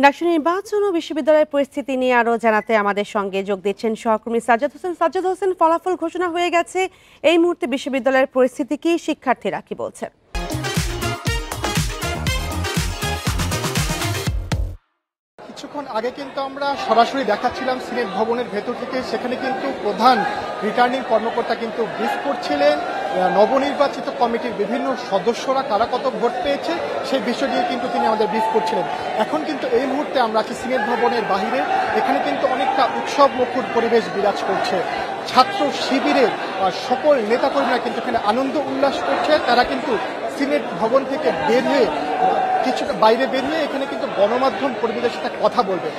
ডাকসু নির্বাচন ও বিশ্ববিদ্যালয়ের পরিস্থিতি নিয়ে আরও জানাতে আমাদের সঙ্গে যোগ দিচ্ছেন সহকর্মী সাজ্জাদ হোসেন। সাজ্জাদ হোসেন, ফলাফল ঘোষণা হয়ে গেছে, এই মুহূর্তে বিশ্ববিদ্যালয়ের পরিস্থিতি কি, শিক্ষার্থীরা কি বলছেন? কিছুক্ষণ আগে কিন্তু আমরা সরাসরি দেখাচ্ছিলাম সিনেট ভবনের ভেতর থেকে, সেখানে কিন্তু প্রধান রিটার্নিং কর্মকর্তা কিন্তু ব্রিফ করছিলেন নবনির্বাচিত কমিটির বিভিন্ন সদস্যরা কারা কত ভোট পেয়েছে সেই বিষয় নিয়ে কিন্তু তিনি আমাদের ব্রিফ করছিলেন। এখন কিন্তু এই মুহূর্তে আমরা আছি সিনেট ভবনের বাহিরে, এখানে কিন্তু অনেকটা উৎসব মুখর পরিবেশ বিরাজ করছে। ছাত্র শিবিরের সকল নেতাকর্মীরা কিন্তু এখানে আনন্দ উল্লাস করছে। তারা কিন্তু সিনেট ভবন থেকে বের হয়ে কিছুটা বাইরে বের হয়ে এখানে কিন্তু গণমাধ্যম কর্মীদের সাথে কথা বলবে।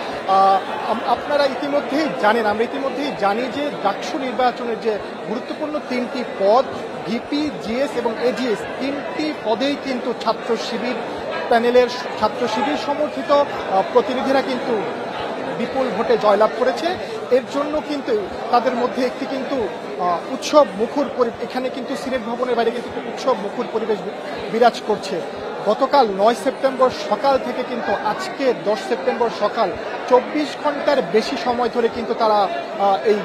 আপনারা ইতিমধ্যেই জানেন, আমরা ইতিমধ্যেই জানি যে ডাকসু নির্বাচনের যে গুরুত্বপূর্ণ তিনটি পদ ভিপি, জিএস এবং এজিএস, তিনটি পদেই কিন্তু ছাত্র শিবির প্যানেলের ছাত্র শিবির সমর্থিত প্রতিনিধিরা কিন্তু বিপুল ভোটে জয়লাভ করেছে। এর জন্য কিন্তু তাদের মধ্যে একটি কিন্তু উৎসব মুখর এখানে কিন্তু সিনেট ভবনের বাইরে কিন্তু উৎসব মুখর পরিবেশ বিরাজ করছে। গতকাল 9 সেপ্টেম্বর সকাল থেকে কিন্তু আজকে 10 সেপ্টেম্বর সকাল 24 ঘন্টার বেশি সময় ধরে কিন্তু তারা এই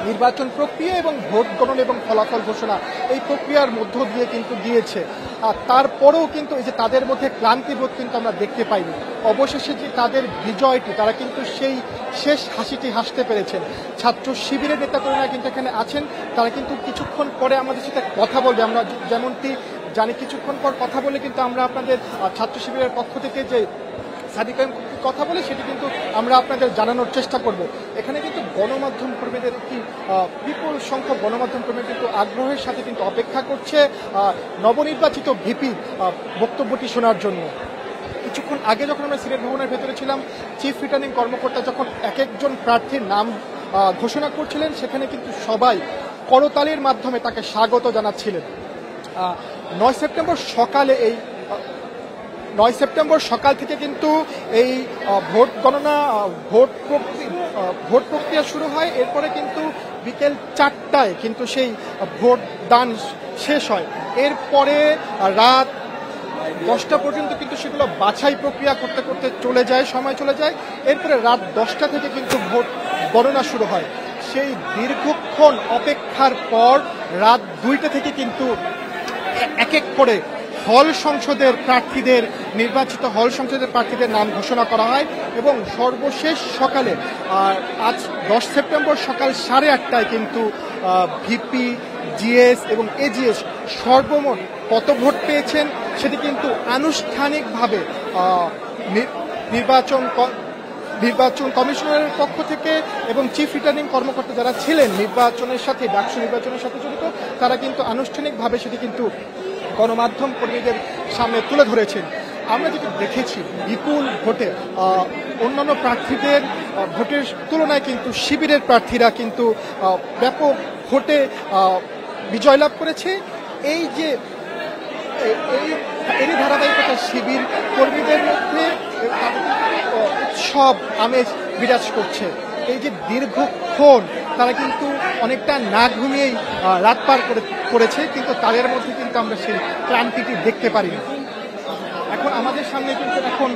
নির্বাচন প্রক্রিয়া এবং ভোট গণনা এবং ফলাফল ঘোষণা এই প্রক্রিয়ার মধ্য দিয়ে কিন্তু গিয়েছে। তারপরেও কিন্তু এই যে তাদের মধ্যে ক্লান্তিবোধ কিন্তু আমরা দেখতে পাইনি। অবশেষে যে তাদের বিজয়টি, তারা কিন্তু সেই শেষ হাসিটি হাসতে পেরেছেন। ছাত্র শিবিরের নেতাকর্মীরা কিন্তু এখানে আছেন, তারা কিন্তু কিছুক্ষণ পরে আমাদের সাথে কথা বলবে। আমরা যেমনটি জানি কিছুক্ষণ পর কথা বলে কিন্তু আমরা আপনাদের ছাত্র শিবিরের পক্ষ থেকে যে সাদিকা কথা বলে সেটি কিন্তু আমরা আপনাদের জানানোর চেষ্টা করব। এখানে কিন্তু গণমাধ্যম কর্মীদের একটি বিপুল সংখ্যক গণমাধ্যম কর্মী কিন্তু আগ্রহের সাথে কিন্তু অপেক্ষা করছে নবনির্বাচিত ভিপি বক্তব্যটি শোনার জন্য। কিছুক্ষণ আগে যখন আমরা সিনেট ভবনের ভেতরে ছিলাম, চিফ রিটার্নিং কর্মকর্তা যখন এক একজন প্রার্থীর নাম ঘোষণা করছিলেন, সেখানে কিন্তু সবাই করতালির মাধ্যমে তাকে স্বাগত জানাচ্ছিলেন। 9 সেপ্টেম্বর সকাল থেকে কিন্তু এই ভোট গণনা ভোট প্রক্রিয়া শুরু হয়। এরপরে কিন্তু বিকেল 4টায় কিন্তু সেই ভোট দান শেষ হয়। এরপরে রাত 10টা পর্যন্ত কিন্তু সেগুলো বাছাই প্রক্রিয়া করতে করতে সময় চলে যায়। এরপরে রাত 10টা থেকে কিন্তু ভোট গণনা শুরু হয়। সেই দীর্ঘক্ষণ অপেক্ষার পর রাত 2টা থেকে কিন্তু এক এক করে নির্বাচিত হল সংসদের প্রার্থীদের নাম ঘোষণা করা হয় এবং সর্বশেষ সকালে আজ 10 সেপ্টেম্বর সকাল 8:30টায় কিন্তু ভিপি, জিএস এবং এজিএস সর্বমোট কত ভোট পেয়েছেন সেটি কিন্তু আনুষ্ঠানিকভাবে নির্বাচন কমিশনারের পক্ষ থেকে এবং চিফ রিটার্নিং কর্মকর্তা যারা ছিলেন ডাকসু নির্বাচনের সাথে জড়িত, তারা কিন্তু আনুষ্ঠানিকভাবে সেটি কিন্তু গণমাধ্যম কর্মীদের সামনে তুলে ধরেছেন। আমরা যেটা দেখেছি, বিপুল ভোটে অন্যান্য প্রার্থীদের ভোটের তুলনায় কিন্তু শিবিরের প্রার্থীরা কিন্তু ব্যাপক ভোটে বিজয় লাভ করেছে। এই ধারাবাহিকতা শিবির কর্মীদের মধ্যে উৎসব আমেজ বিরাজ করছে। এই যে দীর্ঘক্ষণ তারা কিন্তু অনেকটা না ঘুমিয়েই রাত পার করেছে, কিন্তু তাদের মধ্যে কিন্তু আমরা সেই ক্লান্তিটি দেখতে পারি না। এখন আমাদের সামনে কিন্তু এখন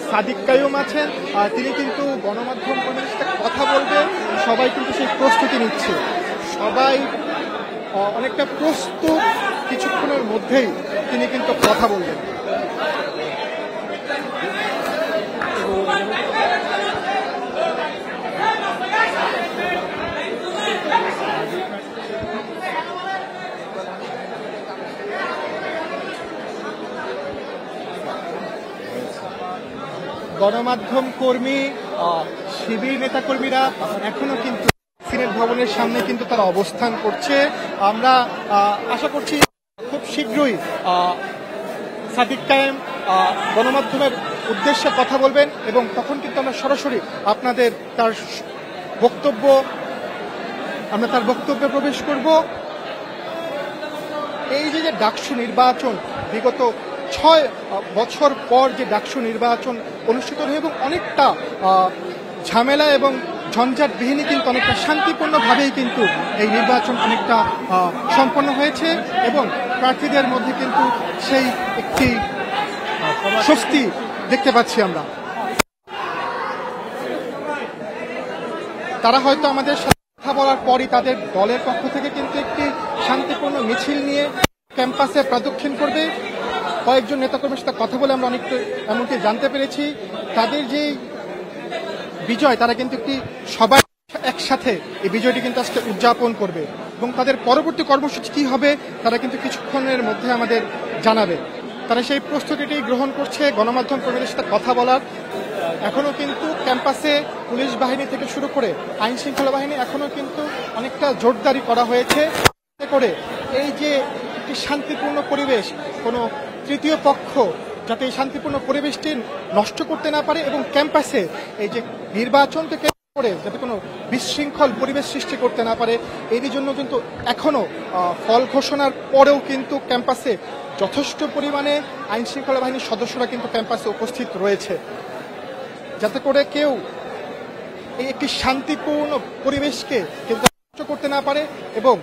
সাদিক কাইয়ুম আছেন, তিনি কিন্তু গণমাধ্যম কর্মীদের সাথে কথা বলবেন। সবাই কিন্তু সেই প্রস্তুতি নিচ্ছে, সবাই অনেকটা প্রস্তুত। কিছুক্ষণের মধ্যেই তিনি কিন্তু কথা বলবেন। গণমাধ্যম কর্মী, শিবির নেতাকর্মীরা এখনো কিন্তু সিনেট ভবনের সামনে কিন্তু তারা অবস্থান করছে। আমরা আশা করছি খুব শীঘ্রই সাদিক কাইয়ুম গণমাধ্যমের উদ্দেশ্যে কথা বলবেন এবং তখন কিন্তু আমরা সরাসরি আপনাদের তার বক্তব্যে প্রবেশ করব। এই যে ডাকসু নির্বাচন, বিগত 6 বছর পর যে ডাকসু নির্বাচন অনুষ্ঠিত হয় এবং অনেকটা ঝামেলা এবং ঝঞ্ঝাটবিহীন কিন্তু অনেকটা শান্তিপূর্ণভাবেই কিন্তু এই নির্বাচন অনেকটা সম্পন্ন হয়েছে এবং প্রার্থীদের মধ্যে কিন্তু সেই একটি স্বস্তি দেখতে পাচ্ছি আমরা। তারা হয়তো আমাদের সাথে কথা বলার পরই তাদের দলের পক্ষ থেকে কিন্তু একটি শান্তিপূর্ণ মিছিল নিয়ে ক্যাম্পাসে প্রদক্ষিণ করবে। কয়েকজন নেতাকর্মীর সাথে কথা বলে আমরা অনেকটা এমনকি জানতে পেরেছি তাদের যে বিজয়, তারা কিন্তু একটি সবাই একসাথে এই বিজয়টি কিন্তু আজকে উদযাপন করবে এবং তাদের পরবর্তী কর্মসূচি কি হবে তারা কিন্তু কিছুক্ষণের মধ্যে আমাদের জানাবে। তারা সেই প্রস্তুতিটি গ্রহণ করছে গণমাধ্যম কর্মীদের সাথে কথা বলার। এখনো কিন্তু ক্যাম্পাসে পুলিশ বাহিনী থেকে শুরু করে আইন শৃঙ্খলা বাহিনী এখনো কিন্তু অনেকটা জোরদারি করা হয়েছে করে এই যে একটি শান্তিপূর্ণ পরিবেশ, কোনো তৃতীয় পক্ষ যাতে এই শান্তিপূর্ণ পরিবেশটি নষ্ট করতে না পারে এবং ক্যাম্পাসে এই যে নির্বাচন থেকে করে যাতে কোনো বিশৃঙ্খল পরিবেশ সৃষ্টি করতে না পারে, এর জন্য কিন্তু এখনো ফল ঘোষণার পরেও কিন্তু ক্যাম্পাসে যথেষ্ট পরিমাণে আইন শৃঙ্খলা বাহিনীর সদস্যরা কিন্তু ক্যাম্পাসে উপস্থিত রয়েছে, যাতে করে কেউ এই একটি শান্তিপূর্ণ পরিবেশকে কিন্তু নষ্ট করতে না পারে এবং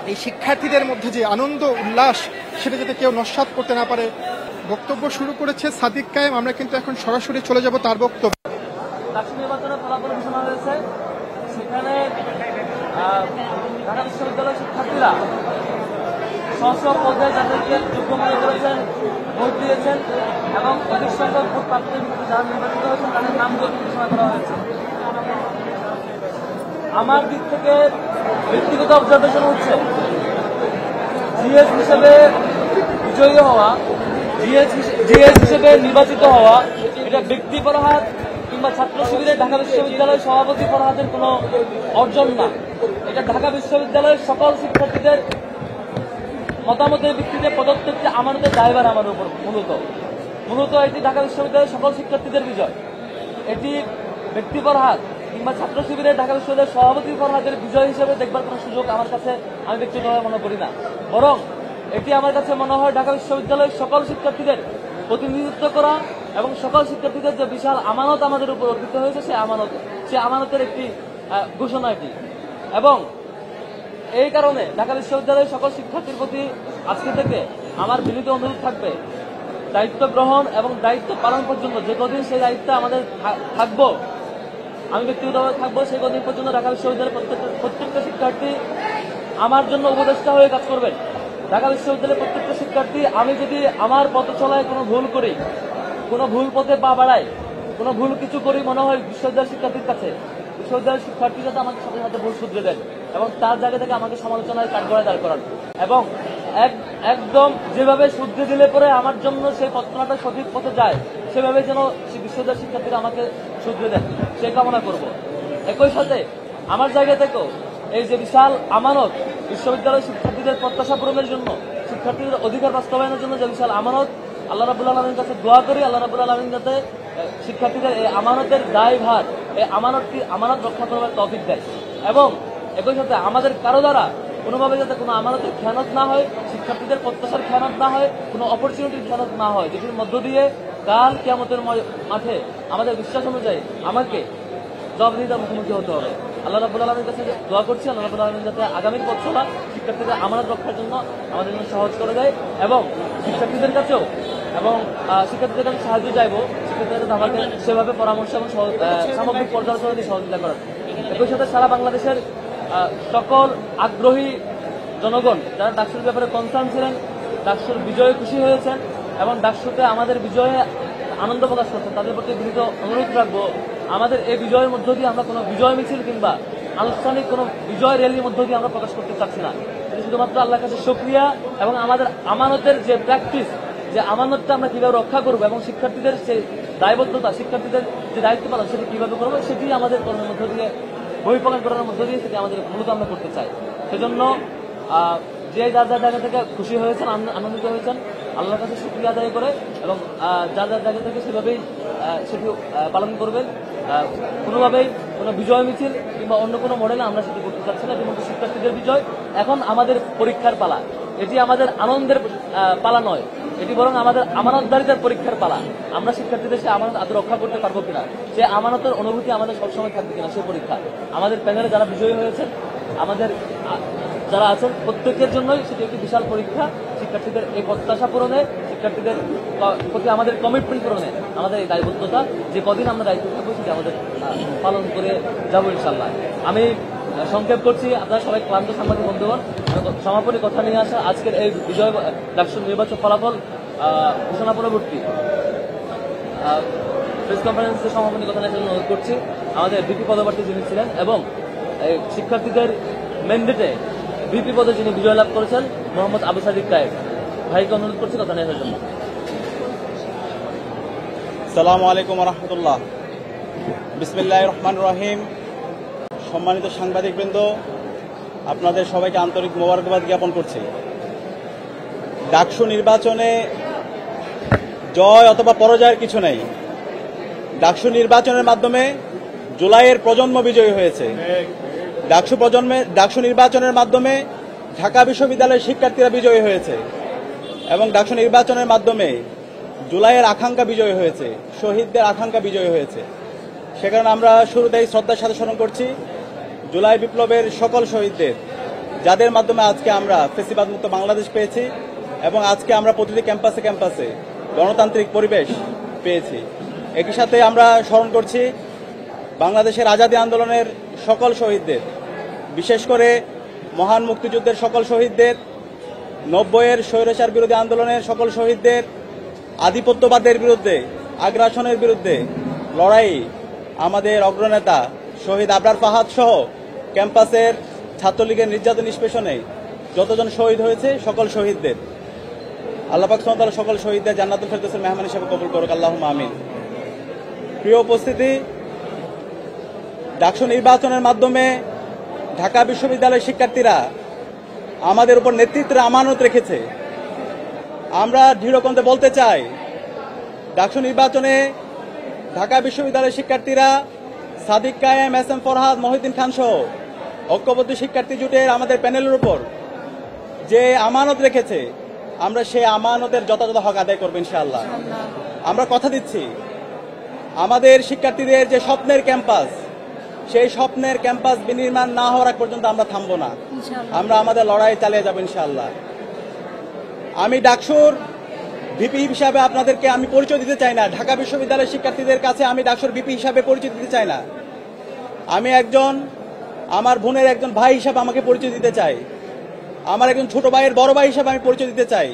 এই শিক্ষার্থীদের মধ্যে যে আনন্দ উল্লাস সেটা যাতে কেউ নস্যাৎ করতে না পারে। বক্তব্য শুরু করেছে সাদিক কায়েম, আমরা কিন্তু এখন সরাসরি চলে যাব তার বক্তব্য। রাষ্ট্রীয় নির্বাচনের ফলাফল ঘোষণা হয়েছে, সেখানে ঢাকা বিশ্ববিদ্যালয়ের শিক্ষার্থীরা স্ব পদে যাদেরকে যোগ্য মনে করেছেন ভোট দিয়েছেন এবং অধিক সংখ্যক ভোট প্রাপ্তির ভিত্তিতে যারা নির্বাচিত হয়েছেন তাদের নাম ঘোষণা করা হয়েছে। আমার দিক থেকে ব্যক্তিগত অবজারভেশন হচ্ছে জিএস হিসেবে বিজয়ী হওয়া, জিএস হিসেবে নির্বাচিত হওয়া এটা ব্যক্তি ফরহাদ কিংবা ছাত্র শিবিরের ঢাকা বিশ্ববিদ্যালয়ের সভাপতি ফরহাদের কোনো অর্জন না। এটা ঢাকা বিশ্ববিদ্যালয়ের সকল শিক্ষার্থীদের মতামতের ভিত্তিতে প্রদত্ত একটি আমানতের দায়ভার আমার উপর। মূলত এটি ঢাকা বিশ্ববিদ্যালয়ের সকল শিক্ষার্থীদের বিজয়। এটি ব্যক্তি ফরহাদ কিংবা ছাত্র শিবিরের ঢাকা বিশ্ববিদ্যালয়ের সভাপতি ফরহাদের বিজয় হিসেবে দেখবার কোনো সুযোগ আমার কাছে আমি ব্যক্তিগতভাবে মনে করি না, বরং এটি আমার কাছে মনে হয় ঢাকা বিশ্ববিদ্যালয়ের সকল শিক্ষার্থীদের প্রতিনিধিত্ব করা এবং সকল শিক্ষার্থীদের যে বিশাল আমানত আমাদের উপর অর্পিত হয়েছে সে আমানতের একটি ঘোষণা এটি। এবং এই কারণে ঢাকা বিশ্ববিদ্যালয়ের সকল শিক্ষার্থীর প্রতি আজকে থেকে আমার বিনীত অনুরোধ থাকবে, দায়িত্ব গ্রহণ এবং দায়িত্ব পালন পর্যন্ত যে কদিন সেই দায়িত্বে আমাদের থাকবো, আমি ব্যক্তিগতভাবে থাকবো, সেই কদিন পর্যন্ত ঢাকা বিশ্ববিদ্যালয়ের প্রত্যেকটা শিক্ষার্থী আমার জন্য উপদেষ্টা হয়ে কাজ করবেন। ঢাকা বিশ্ববিদ্যালয়ের প্রত্যেকটা শিক্ষার্থী, আমি যদি আমার পথ চলায় কোনো ভুল করি, কোনো ভুল পথে পা বাড়াই, কোনো ভুল কিছু করি মনে হয় বিশ্ববিদ্যালয়ের শিক্ষার্থীর কাছে, বিশ্ববিদ্যালয়ের শিক্ষার্থী যাতে আমাকে সাথে সাথে ভুল শুধরে দেন এবং তার জায়গা থেকে আমাকে সমালোচনায় কাঠগড়ায় দাঁড় করান এবং একদম যেভাবে শুদ্ধে দিলে পরে আমার জন্য সেই পথনাটা সঠিক পথে যায় সেভাবে যেন বিশ্ববিদ্যালয়ের শিক্ষার্থীরা আমাকে শুধরে দেন, সে কামনা করব। একই সাথে আমার জায়গা থেকেও এই যে বিশাল আমানত বিশ্ববিদ্যালয়ের শিক্ষার্থীদের প্রত্যাশা পূরণের জন্য, শিক্ষার্থীদের অধিকার বাস্তবায়নের জন্য যে বিশাল আমানত, আল্লাহ রাব্বুল আলামিনের কাছে দোয়া করি আল্লাহ রাব্বুল আলামিন যাতে শিক্ষার্থীদের এই আমানতের দায়ভার, এই আমানত রক্ষা করবার তৌফিক দেয় এবং একই সাথে আমাদের কারো দ্বারা কোনোভাবে যাতে কোনো আমানতের খেয়ানত না হয়, শিক্ষার্থীদের প্রত্যাশার খেয়ানত না হয়, কোনো অপরচুনিটির খেয়ানত না হয়, যেটির মধ্য দিয়ে কাল কিয়ামতের মাঠে আমাদের বিশ্বাস অনুযায়ী আমাকে জবাবদিহিতার মুখোমুখি হতে হবে। আল্লাহ রাব্বুল আলামিনের কাছে দোয়া করছি আল্লাহ রাব্বুল আলামিন যাতে আগামীর পথ চলা শিক্ষার্থীদের আমানত রক্ষার জন্য আমাদের জন্য সহজ করে দেয় এবং শিক্ষার্থীদের কাছেও শিক্ষার্থীদের কাছে সাহায্য চাইবো, শিক্ষার্থীদের কাছে আমাকে সেভাবে পরামর্শ এবং সামগ্রিক পর্যালোচনা দিয়ে সহযোগিতা করার। একই সাথে সারা বাংলাদেশের সকল আগ্রহী জনগণ যারা ডাকসুর ব্যাপারে কনসার্ন ছিলেন, ডাকসুর বিজয়ে খুশি হয়েছেন এবং ডাকসুতে আমাদের বিজয়ে আনন্দ প্রকাশ করছেন, তাদের প্রতি বিনীত অনুরোধ রাখবো, আমাদের এই বিজয়ের মধ্য দিয়ে আমরা কোনো বিজয় মিছিল কিংবা আনুষ্ঠানিক কোনো বিজয় র্যালির মধ্য দিয়ে আমরা প্রকাশ করতে চাচ্ছি না। শুধুমাত্র আল্লাহর কাছে শুকরিয়া এবং আমাদের আমানতের যে প্র্যাকটিস, যে আমানতটা আমরা কিভাবে রক্ষা করবো এবং শিক্ষার্থীদের যে দায়বদ্ধতা, শিক্ষার্থীদের যে দায়িত্ব পালন সেটি কিভাবে করবো সেটি আমাদের কর্মের মধ্য দিয়ে, বহিঃপ্রকাশ করার মধ্য দিয়ে সেটি আমাদের মূলত আমরা করতে চাই। সেজন্য যে যার যার জায়গা থেকে খুশি হয়েছেন, আনন্দিত হয়েছেন, আল্লাহর কাছে শুকরিয়া আদায় করে এবং যার যার জায়গা থেকে সেভাবেই সেটি পালন করবেন। কোনোভাবেই কোনো বিজয় মিছিল কিংবা অন্য কোনো মডেলে আমরা সেটি করতে চাচ্ছি না। যেমন শিক্ষার্থীদের বিজয়, এখন আমাদের পরীক্ষার পালা, এটি আমাদের আনন্দের পালা নয়, এটি বরং আমাদের আমানতদারিতার পরীক্ষার পালা। আমরা শিক্ষার্থীদের সে আমানত আদৌ রক্ষা করতে পারবো কিনা, সে আমানতের অনুভূতি আমাদের সবসময় থাকবে কিনা, সে পরীক্ষা। আমাদের প্যানেলে যারা বিজয়ী হয়েছেন, আমাদের যারা আছেন প্রত্যেকের জন্যই সেটি একটি বিশাল পরীক্ষা। শিক্ষার্থীদের এই প্রত্যাশা পূরণে শিক্ষার্থীদের প্রতি আমাদের কমিটমেন্ট পূরণে আমাদের এই দায়বদ্ধতা, যে কদিন আমরা দায়িত্ব থাকবো সেটা আমাদের পালন করে যাবো ইনশাল্লাহ। আমি সংক্ষেপ করছি, আপনারা সবাই ক্লান্ত সাংবাদিক বন্ধুগণ, সমাপনী কথা নিয়ে আসা আজকের এই বিজয় ডাকসু নির্বাচন ফলাফল ঘোষণা পরবর্তী প্রেস কনফারেন্সে সমাপনী কথা নিয়ে অনুরোধ করছি আমাদের ভিপি পদপ্রার্থী যিনি ছিলেন এবং শিক্ষার্থীদের ম্যান্ডেটে ভিপি পদে যিনি বিজয় লাভ করেছেন মোহাম্মদ আবু সাদিক কায়েব ভাইকে অনুরোধ করছি কথা নিয়ে আসার জন্য। আসসালামু আলাইকুম রহমতুল্লাহ। বিসমিল্লাহির রহমানির রহিম। সম্মানিত সাংবাদিকবৃন্দ, আপনাদের সবাইকে আন্তরিক মোবারকবাদ জ্ঞাপন করছি। ডাকসু নির্বাচনে জয় অথবা পরাজয়ের কিছু নেই। ডাকসু নির্বাচনের মাধ্যমে জুলাইয়ের প্রজন্ম বিজয়ী হয়েছে। ডাকসু নির্বাচনের মাধ্যমে ঢাকা বিশ্ববিদ্যালয়ের শিক্ষার্থীরা বিজয়ী হয়েছে এবং ডাকসু নির্বাচনের মাধ্যমে জুলাইয়ের আকাঙ্ক্ষা বিজয়ী হয়েছে, শহীদদের আকাঙ্ক্ষা বিজয়ী হয়েছে। সে কারণে আমরা শুরুতেই শ্রদ্ধার সাথে স্মরণ করছি জুলাই বিপ্লবের সকল শহীদদের, যাদের মাধ্যমে আজকে আমরা ফ্যাসিবাদ মুক্ত বাংলাদেশ পেয়েছি এবং আজকে আমরা প্রতিটি ক্যাম্পাসে ক্যাম্পাসে গণতান্ত্রিক পরিবেশ পেয়েছি। একই সাথে আমরা স্মরণ করছি বাংলাদেশের আজাদী আন্দোলনের সকল শহীদদের, বিশেষ করে মহান মুক্তিযুদ্ধের সকল শহীদদের, 90-এর স্বৈরাচার বিরোধী আন্দোলনের সকল শহীদদের, আধিপত্যবাদের বিরুদ্ধে, আগ্রাসনের বিরুদ্ধে লড়াই আমাদের অগ্রনেতা শহীদ আবরার ফাহাদ সহ ক্যাম্পাসের ছাত্রলীগের নির্যাতন নিষ্পেষণে যতজন শহীদ হয়েছে সকল শহীদদের আল্লাহ পাক সুবহানাহু ওয়া তাআলা সকল শহীদদের জান্নাতুল ফেরদৌসের মেহমান হিসেবে কবুল করুক, আল্লাহুম্মা আমিন। প্রিয় উপস্থিতি, ডাকসু নির্বাচনের মাধ্যমে ঢাকা বিশ্ববিদ্যালয়ের শিক্ষার্থীরা আমাদের উপর নেতৃত্বের আমানত রেখেছে। আমরা দৃঢ়কণ্ঠে বলতে চাই, ডাকসু নির্বাচনে ঢাকা বিশ্ববিদ্যালয়ের শিক্ষার্থীরা সাদিক কায়েম, এস এম ফরহাদ, মহিউদ্দিন খান সহ ঐক্যবদ্ধ শিক্ষার্থী জোটের আমাদের প্যানেলের উপর যে আমানত রেখেছে, আমরা সেই আমানতের যথাযথ হক আদায় করবো ইনশাআল্লাহ। আমরা কথা দিচ্ছি, আমাদের শিক্ষার্থীদের যে স্বপ্নের ক্যাম্পাস, সেই স্বপ্নের ক্যাম্পাস বিনির্মাণ না হওয়ার আগ পর্যন্ত আমরা থামবো না, আমরা আমাদের লড়াই চালিয়ে যাবো ইনশাআল্লাহ। আমি ডাকসুর ভিপি হিসাবে আপনাদেরকে আমি পরিচয় দিতে চাই না, ঢাকা বিশ্ববিদ্যালয়ের শিক্ষার্থীদের কাছে আমি ডাকসুর ভিপি হিসাবে পরিচয় দিতে চাই না। আমি আমার বোনের একজন ভাই হিসাবে আমাকে পরিচয় দিতে চাই, আমার একজন ছোট ভাইয়ের বড় ভাই হিসাবে আমি পরিচয় দিতে চাই,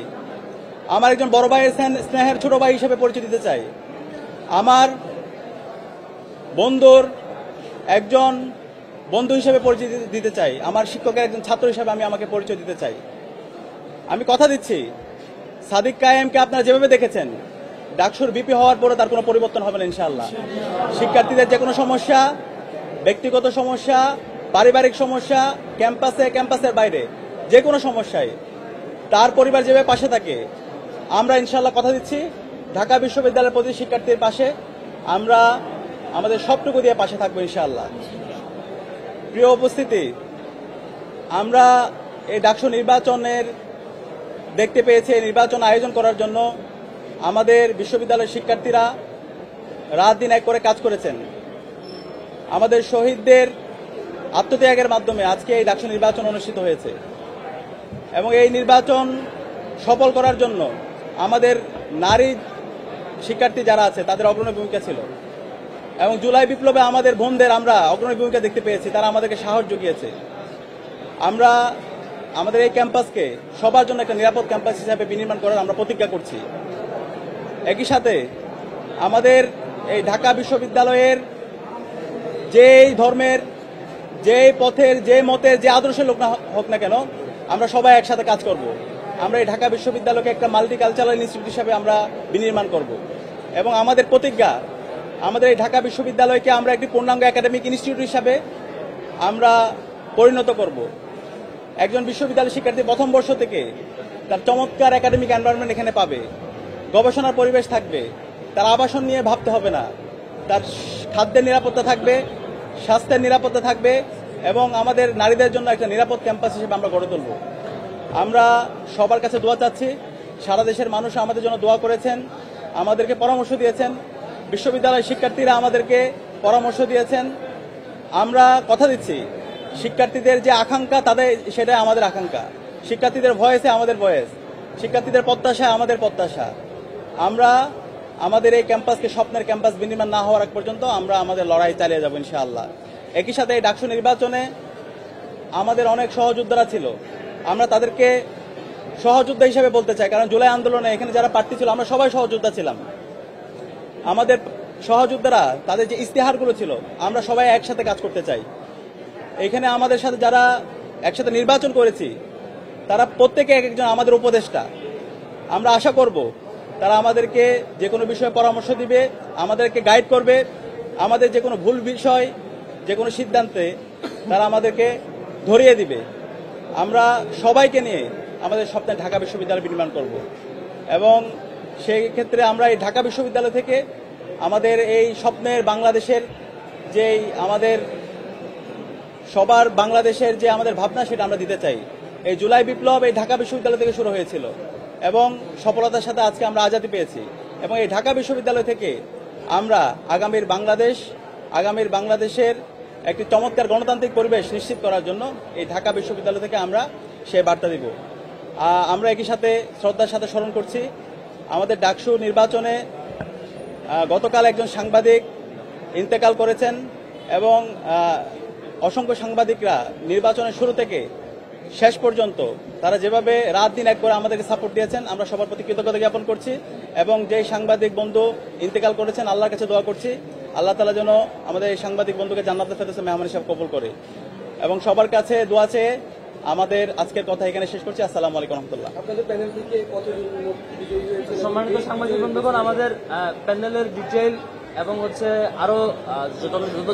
আমার একজন বড় ভাইয়ের স্নেহের ছোট ভাই হিসাবে পরিচয় দিতে চাই, আমার বন্ধুর একজন বন্ধু হিসেবে পরিচয় দিতে চাই, আমার শিক্ষকের একজন ছাত্র হিসেবে আমি আমাকে পরিচয় দিতে চাই। আমি কথা দিচ্ছি, সাদিক কায়েমকে আপনারা যেভাবে দেখেছেন, ডাকসুর ভিপি হওয়ার পরে তার কোনো পরিবর্তন হবে না ইনশাআল্লাহ। শিক্ষার্থীদের যে কোনো সমস্যা, ব্যক্তিগত সমস্যা, পারিবারিক সমস্যা, ক্যাম্পাসের বাইরে যে কোনো সমস্যায় তার পরিবার যেভাবে পাশে থাকে, আমরা ইনশাআল্লাহ কথা দিচ্ছি ঢাকা বিশ্ববিদ্যালয়ের প্রতি শিক্ষার্থীর পাশে আমরা আমাদের সবটুকু দিয়ে পাশে থাকবো ইনশাআল্লাহ। প্রিয় উপস্থিতি, আমরা এই ডাকসু নির্বাচনের দেখতে পেয়েছি, নির্বাচন আয়োজন করার জন্য আমাদের বিশ্ববিদ্যালয়ের শিক্ষার্থীরা রাত দিন এক করে কাজ করেছেন। আমাদের শহীদদের আত্মত্যাগের মাধ্যমে আজকে এই ডাকসু নির্বাচন অনুষ্ঠিত হয়েছে এবং এই নির্বাচন সফল করার জন্য আমাদের নারী শিক্ষার্থী যারা আছে তাদের অগ্রণী ভূমিকা ছিল এবং জুলাই বিপ্লবে আমাদের বোনদের আমরা অগ্রণী ভূমিকা দেখতে পেয়েছি, তারা আমাদেরকে সাহস জুগিয়েছে। আমরা আমাদের এই ক্যাম্পাসকে সবার জন্য একটা নিরাপদ ক্যাম্পাস হিসাবে বিনির্মাণ করার আমরা প্রতিজ্ঞা করছি। একই সাথে আমাদের এই ঢাকা বিশ্ববিদ্যালয়ের যেই ধর্মের, যেই পথের, যে মতের, যে আদর্শের লোক না হোক না কেন, আমরা সবাই একসাথে কাজ করব। আমরা এই ঢাকা বিশ্ববিদ্যালয়কে একটা মাল্টিকালচারাল ইনস্টিটিউট হিসাবে আমরা বিনির্মাণ করব এবং আমাদের প্রতিজ্ঞা, আমাদের এই ঢাকা বিশ্ববিদ্যালয়কে আমরা একটি পূর্ণাঙ্গ একাডেমিক ইনস্টিটিউট হিসাবে আমরা পরিণত করব। একজন বিশ্ববিদ্যালয় শিক্ষার্থী প্রথম বর্ষ থেকে তার চমৎকার একাডেমিক এনভায়রনমেন্ট এখানে পাবে, গবেষণার পরিবেশ থাকবে, তার আবাসন নিয়ে ভাবতে হবে না, তার খাদ্যের নিরাপত্তা থাকবে, স্বাস্থ্যের নিরাপত্তা থাকবে এবং আমাদের নারীদের জন্য একটা নিরাপদ ক্যাম্পাস হিসেবে আমরা গড়ে তুলব। আমরা সবার কাছে দোয়া চাচ্ছি, সারা দেশের মানুষ আমাদের জন্য দোয়া করেছেন, আমাদেরকে পরামর্শ দিয়েছেন, বিশ্ববিদ্যালয়ের শিক্ষার্থীরা আমাদেরকে পরামর্শ দিয়েছেন। আমরা কথা দিচ্ছি, শিক্ষার্থীদের যে আকাঙ্ক্ষা তাদের সেটাই আমাদের আকাঙ্ক্ষা, শিক্ষার্থীদের ভয়েসে আমাদের ভয়েস। শিক্ষার্থীদের প্রত্যাশা আমাদের প্রত্যাশা। আমরা আমাদের এই ক্যাম্পাসকে স্বপ্নের ক্যাম্পাস বিনির্মাণ না হওয়ার আগ পর্যন্ত আমরা আমাদের লড়াই চালিয়ে যাব ইনশাআল্লাহ। একই সাথে এই ডাকসু নির্বাচনে আমাদের অনেক সহযোদ্ধারা ছিল, আমরা তাদেরকে সহযোদ্ধা হিসেবে বলতে চাই, কারণ জুলাই আন্দোলনে এখানে যারা প্রার্থী ছিল আমরা সবাই সহযোদ্ধা ছিলাম। আমাদের সহযোদ্ধারা তাদের যে ইস্তেহারগুলো ছিল আমরা সবাই একসাথে কাজ করতে চাই। এখানে আমাদের সাথে যারা একসাথে নির্বাচন করেছি তারা প্রত্যেকে এক একজন আমাদের উপদেষ্টা। আমরা আশা করব তারা আমাদেরকে যে কোনো বিষয়ে পরামর্শ দিবে, আমাদেরকে গাইড করবে, আমাদের যে কোনো ভুল বিষয় যে কোনো সিদ্ধান্তে তারা আমাদেরকে ধরিয়ে দিবে। আমরা সবাইকে নিয়ে আমাদের স্বপ্নে ঢাকা বিশ্ববিদ্যালয় নির্মাণ করব এবং সেই ক্ষেত্রে আমরা এই ঢাকা বিশ্ববিদ্যালয় থেকে আমাদের এই স্বপ্নের বাংলাদেশের যেই আমাদের সবার বাংলাদেশের যে আমাদের ভাবনা সেটা আমরা দিতে চাই। এই জুলাই বিপ্লব এই ঢাকা বিশ্ববিদ্যালয় থেকে শুরু হয়েছিল এবং সফলতার সাথে আজকে আমরা আজাদী পেয়েছি এবং এই ঢাকা বিশ্ববিদ্যালয় থেকে আমরা আগামীর বাংলাদেশের একটি চমৎকার গণতান্ত্রিক পরিবেশ নিশ্চিত করার জন্য এই ঢাকা বিশ্ববিদ্যালয় থেকে আমরা সে বার্তা দিব। আমরা একই সাথে শ্রদ্ধার সাথে স্মরণ করছি আমাদের ডাকসু নির্বাচনে গতকাল একজন সাংবাদিক ইন্তেকাল করেছেন এবং অসংখ্য সাংবাদিকরা নির্বাচনের শুরু থেকে শেষ পর্যন্ত তারা যেভাবে রাত দিন এক করে আমাদেরকে সাপোর্ট দিয়েছেন আমরা সবার প্রতি কৃতজ্ঞতা জ্ঞাপন করছি এবং যে সাংবাদিক বন্ধু ইন্তেকাল করেছেন আল্লাহর কাছে দোয়া করছি আল্লাহ তাআলা যেন আমাদের এই সাংবাদিক বন্ধুকে জান্নাতুল ফেরদৌসে মেহমান হিসেবে কবুল করে এবং সবার কাছে দোয়া চেয়ে আমাদের আজকের কথা এখানে শেষ করছি। আসসালামু আলাইকুম রহমতুল্লাহ। সম্মানিত সাংবাদিক বন্ধুগণ, আমাদের প্যানেলের ডিটেইল এবং হচ্ছে আরো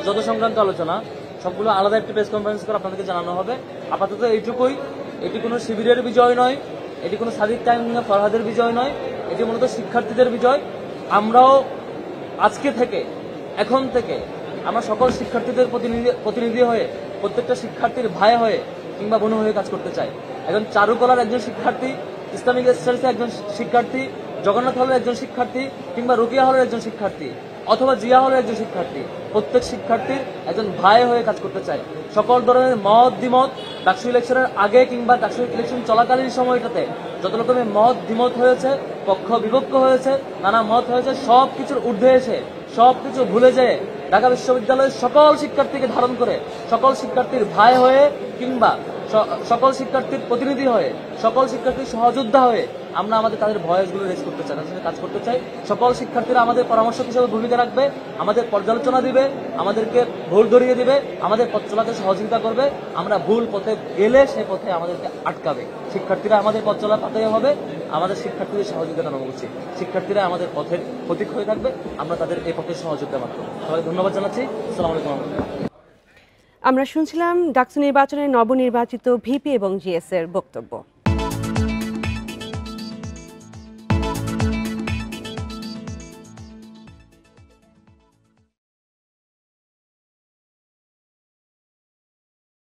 যত সংক্রান্ত আলোচনা সবগুলো আলাদা একটি প্রেস কনফারেন্স করে আপনাদেরকে জানানো হবে। আপাতত এইটুকুই, এটি কোনো শিবিরের বিজয় নয়, এটি কোনো সাদিক কায়েম ফরহাদের বিজয় নয়, এটি মূলত শিক্ষার্থীদের বিজয়। আমরাও আজকে থেকে এখন থেকে আমরা সকল শিক্ষার্থীদের প্রতিনিধি হয়ে প্রত্যেকটা শিক্ষার্থীর ভাই হয়ে কিংবা বোন হয়ে কাজ করতে চাই। একজন চারুকলার একজন শিক্ষার্থী, ইসলামিক স্টাডিজের একজন শিক্ষার্থী, জগন্নাথ হলের একজন শিক্ষার্থী কিংবা রুকিয়া হলের একজন শিক্ষার্থী অথবা জিয়া হলের একজন শিক্ষার্থী, প্রত্যেক শিক্ষার্থীর একজন ভাই হয়ে কাজ করতে চাই। সকল ধরনের মত দ্বিমত ডাকসু ইলেকশনের আগে কিংবা ডাকসু ইলেকশন চলাকালীন সময়টাতে যত রকমের মত দ্বিমত হয়েছে, পক্ষ বিপক্ষ হয়েছে, নানা মত হয়েছে, সব কিছুর ঊর্ধ্বে এসে সবকিছু ভুলে যেয়ে ঢাকা বিশ্ববিদ্যালয়ের সকল শিক্ষার্থীকে ধারণ করে সকল শিক্ষার্থীর ভাই হয়ে কিংবা সকল শিক্ষার্থীর প্রতিনিধি হয়ে সকল শিক্ষার্থীর সহযোদ্ধা হয়ে আমরা আমাদের তাদের ভয়েসগুলো রেজ করতে চাই, তাদের সাথে কাজ করতে চাই। সকল শিক্ষার্থীরা আমাদের পরামর্শক হিসেবে ভূমিকা রাখবে, আমাদের পর্যালোচনা দিবে, আমাদেরকে ভুল ধরিয়ে দিবে, আমাদের পথ চলাতে সহযোগিতা করবে। আমরা ভুল পথে গেলে সেই পথে আমাদেরকে আটকাবে। শিক্ষার্থীরা আমাদের পথ চলা পাতাই হবে, আমাদের শিক্ষার্থীদের সহযোগিতা নেওয়া উচিত। শিক্ষার্থীরা আমাদের পথের প্রতীক হয়ে থাকবে, আমরা তাদের এই পথের সহযোগিতা মাত্র। সবাই ধন্যবাদ জানাচ্ছি। আসসালামু আলাইকুম। আমরা শুনছিলাম ডাকসু নির্বাচনের নবনির্বাচিত ভিপি এবং জিএস এর বক্তব্য।